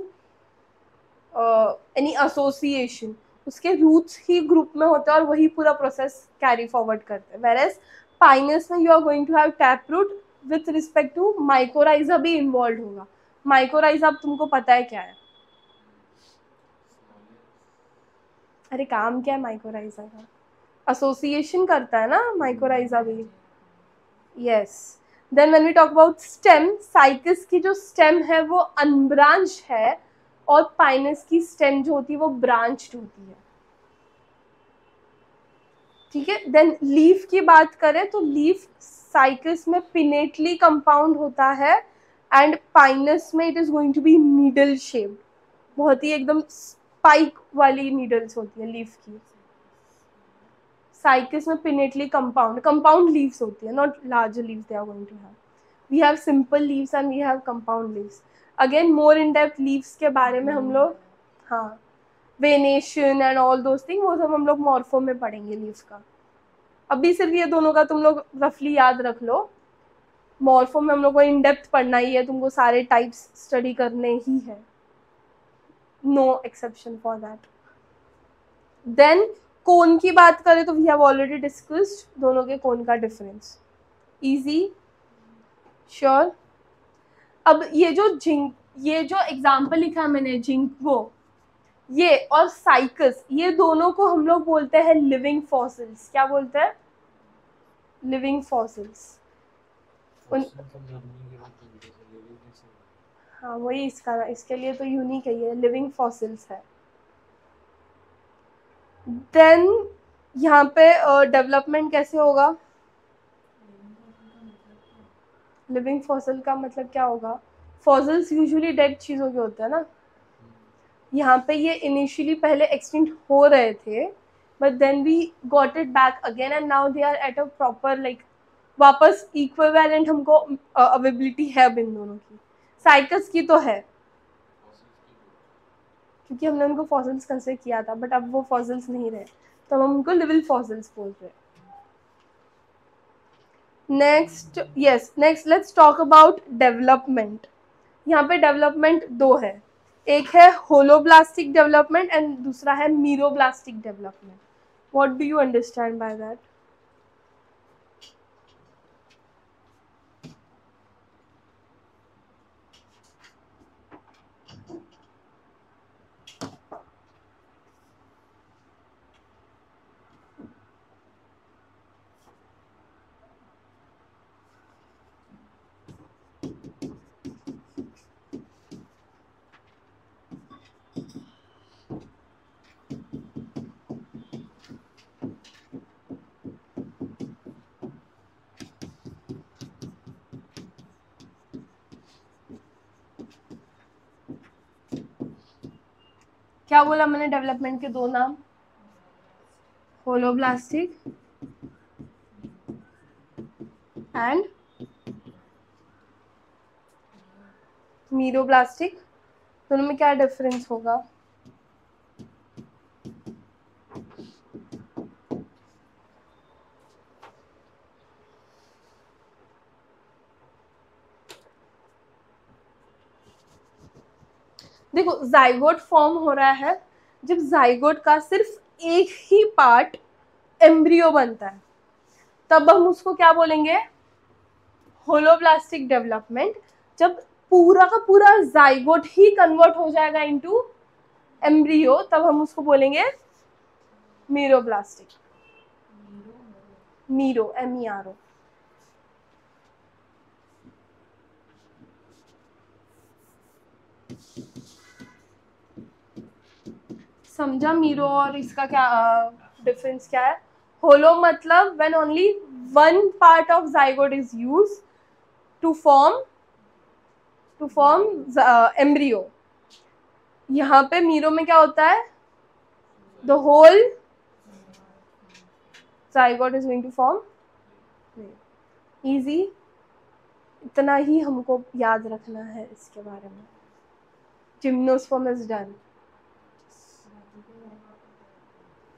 एनी एसोसिएशन. उसके रूट्स ही ग्रुप में होते हैं और वही पूरा प्रोसेस कैरी फॉरवर्ड करते हैं. वेरेस पाइनस में you are going to have tap root with respect to mycorrhiza भी इन्वॉल्व होगा. माइकोराइजा अब तुमको पता है क्या है? अरे काम क्या है माइकोराइजा का? एसोसिएशन करता है ना माइकोराइजा भी. Yes. Then when we talk about stem, Cycas की जो स्टेम है वो अनब्रांच है और पाइनस की स्टेम जो होती है वो ब्रांच्ड होती है. ठीक है. देन लीफ की बात करें तो लीफ साइकस में पिनेटली कंपाउंड होता है एंड पाइनस में it is going to be needle shaped. बहुत ही एकदम स्पाइक वाली नीडल्स होती है लीफ की. साइकिस में पिनेटली कंपाउंड लीव्स होती है, not larger leaves they are going to have. We have simple leaves and we have compound leaves. Again more in depth leaves के बारे में हम लोग, हाँ, venation and all those thing वो सब हम लोग मॉर्फो में पढ़ेंगे लीव्स का. अभी सिर्फ ये दोनों का तुम लोग रफली याद रख लो. मॉर्फो में हम लोग को इन डेप्थ पढ़ना ही है, तुमको सारे टाइप्स स्टडी करने ही है, no exception for that. Then cone की बात करें तो वी हैव ऑलरेडी डिस्कस्ड दोनों के कोन का डिफरेंस. इजी? श्योर? अब ये जो एग्जाम्पल लिखा है मैंने जिंको, ये और साइकस, ये दोनों को हम लोग बोलते हैं लिविंग फॉसिल्स. क्या बोलते हैं? Living fossils. हाँ वही इसके लिए तो यूनिक है, ये लिविंग फॉसिल्स है. देन यहाँ पे डेवलपमेंट कैसे होगा? लिविंग फॉसिल का मतलब क्या होगा? फॉसिल्स यूजुअली डेड चीज़ों के होते हैं ना. यहाँ पे ये इनिशियली पहले एक्सटिंक्ट हो रहे थे but then we got it back again and now they are at a proper like वापस इक्विवेलेंट हमको अवेबिलिटी है अब इन दोनों की. साइकस की तो है क्योंकि हमने उनको फॉसिल्स कंसिडर किया था बट अब वो फॉसिल्स नहीं रहे तो हम उनको लिविंग फॉसिल्स बोल रहे हैं. Next let's talk about development. यहाँ पे डेवलपमेंट दो है, एक है होलोब्लास्टिक डेवलपमेंट एंड दूसरा है meroblastic development. What do you understand by that? क्या बोला मैंने डेवलपमेंट के दो नाम? Holoblastic and meroblastic. दोनों में क्या डिफरेंस होगा? देखो जाइगोट फॉर्म हो रहा है जब जाइगोट का सिर्फ एक ही पार्ट एम्ब्रियो बनता है, तब हम उसको क्या बोलेंगे, होलोब्लास्टिक डेवलपमेंट। जब पूरा का पूरा जाइगोट ही कन्वर्ट हो जाएगा इनटू एम्ब्रियो, तब हम उसको बोलेंगे मीरोब्लास्टिक। Mero, MERO। समझा मीरो और इसका क्या डिफरेंस क्या है? होलो मतलब when only one part of zygote is used to form embryo. यहाँ पे मीरो में क्या होता है, the whole zygote is going to form. Easy, इतना ही हमको याद रखना है इसके बारे में। Gymnosperm is done.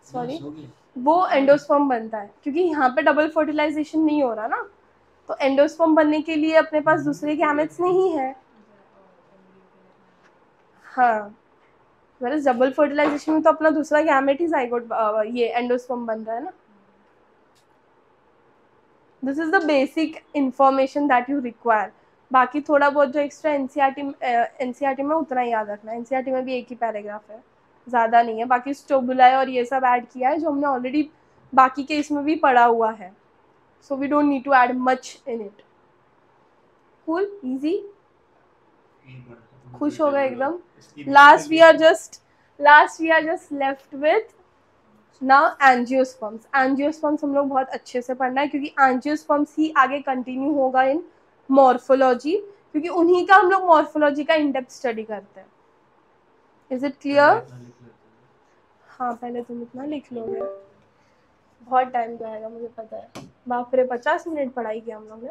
सॉरी, वो एंडोस्पर्म बनता है क्योंकि यहाँ पे डबल फर्टिलाइजेशन नहीं हो रहा ना, तो एंडोस्पर्म बनने के लिए अपने पास दूसरे गैमेट्स नहीं है। हाँ, वैसे डबल फर्टिलाइजेशन में तो अपना दूसरा गैमेट ही जाइगोट ये एंडोस्पर्म बन रहा है ना। This is the basic information that you require. बाकी थोड़ा बहुत जो एक्स्ट्रा एनसीईआरटी में उतना ही याद रखना है। एनसीईआरटी में भी एक ही पैराग्राफ है, ज़्यादा नहीं है। बाकी स्टोबुलाई और ये सब ऐड किया है जो हमने ऑलरेडी बाकी के इसमें भी पढ़ा हुआ है, so we don't need to add much in it. Cool, easy, खुश हो गए एकदम। Last we are just left with now angiosperms. Angiosperms हम लोग बहुत अच्छे से पढ़ना है क्योंकि एंजियोस्पर्म्स ही आगे कंटिन्यू होगा इन मॉर्फोलॉजी, क्योंकि उन्हीं का हम लोग मॉर्फोलॉजी का इन डेप्थ स्टडी करते हैं। Is it clear? हाँ, पहले तुम इतना लिख लोगे, बहुत टाइम जाएगा मुझे पता है। बाप रे, 50 मिनट पढ़ाई किया हम लोग ने।